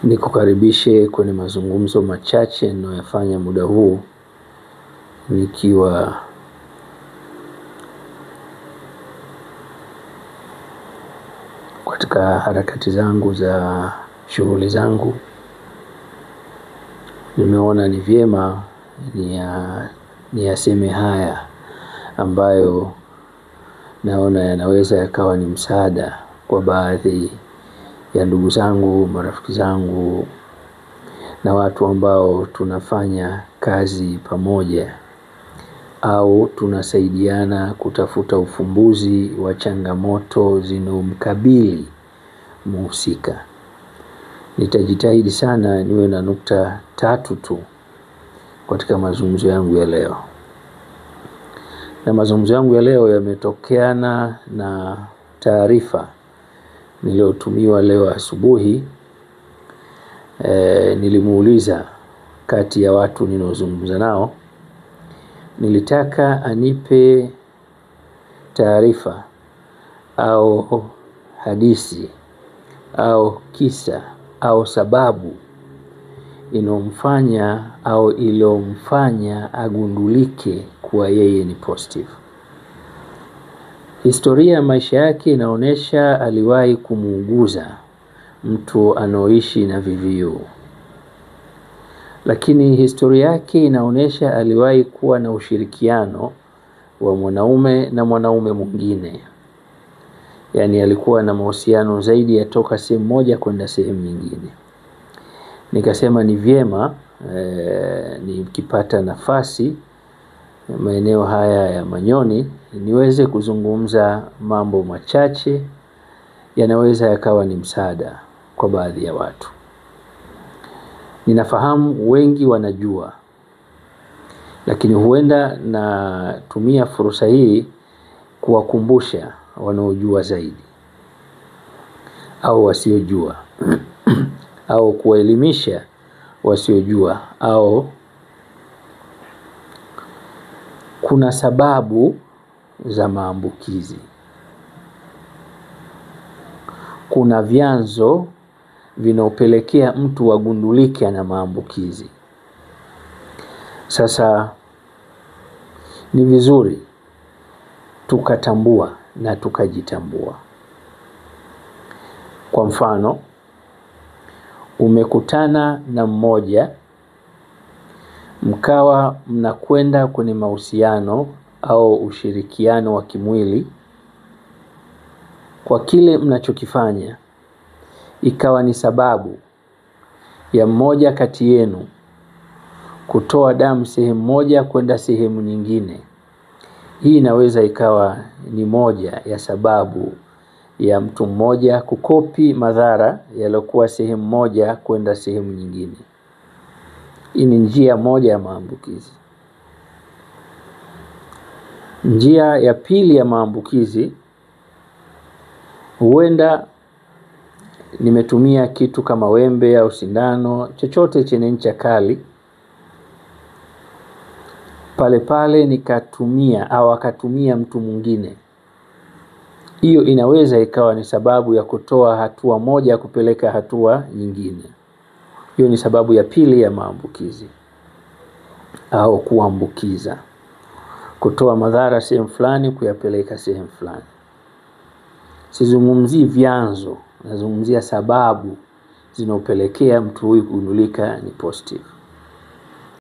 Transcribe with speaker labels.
Speaker 1: Nikukaribishe kwenye mazungumzo machache ninayofanya muda huu nikiwa katika harakati zangu za shughuli zangu. Nimeona ni vyema niyaseme haya ambayo naona yanaweza yakawa ni msaada kwa baadhi ya ndugu zangu, marafiki zangu na watu ambao tunafanya kazi pamoja au tunasaidiana kutafuta ufumbuzi wa changamoto zinomkabili mhusika. Nitajitahidi sana niwe na nukta 3 tu katika mazungumzo yangu ya leo. Na mazungumzo yangu ya leo yametokeana na taarifa niliyotumiwa leo asubuhi. Nilimuuliza kati ya watu ninaozungumza nao, nilitaka anipe taarifa au hadithi au kisa au sababu inomfanya au ilomfanya agundulike kuwa yeye ni positive. Historia ya maisha yake inaonesha aliwahi kumuuguza mtu anaoishi na VVU. Lakini historia yake inaonesha aliwahi kuwa na ushirikiano wa mwanaume na mwanaume mwingine. Yaani alikuwa na mahusiano zaidi ya toka sehemu moja kwenda sehemu nyingine. Nikasema ni vyema nikipata nafasi maeneo haya ya Manyoni niweze kuzungumza mambo machache yanaweza yakawa ni msaada kwa baadhi ya watu. Ninafahamu wengi wanajua, lakini huenda natumia fursa hii kuwakumbusha wanaojua zaidi au wasiojua au kuwaelimisha wasiojua. Au kuna sababu za maambukizi, kuna vyanzo vinaopelekea mtu agundulike ana maambukizi. Sasa ni vizuri tukatambua na tukajitambua. Kwa mfano, umekutana na mmoja, mkawa mnakwenda kwenye mahusiano au ushirikiano wa kimwili. Kwa kile mnachokifanya ikawa ni sababu ya mmoja kati yenu kutoa damu sehemu moja kwenda sehemu nyingine. Hii inaweza ikawa ni moja ya sababu ya mtu mmoja kukopi madhara yaliyokuwa sehemu moja kwenda sehemu nyingine. Hii ni njia moja ya maambukizi. Njia ya pili ya maambukizi, huenda nimetumia kitu kama wembe au sindano, chochote chenye ncha kali, pale nikatumia au akatumia mtu mwingine. Hiyo inaweza ikawa ni sababu ya kutoa hatua moja kupeleka hatua nyingine. Hiyo ni sababu ya pili ya maambukizi au kuambukiza, kutoa madhara sehemu fulani kuyapeleka sehemu fulani. Sizungumzii vyanzo, nazungumzia sababu zinazopelekea mtu huyu kugundulika ni positive.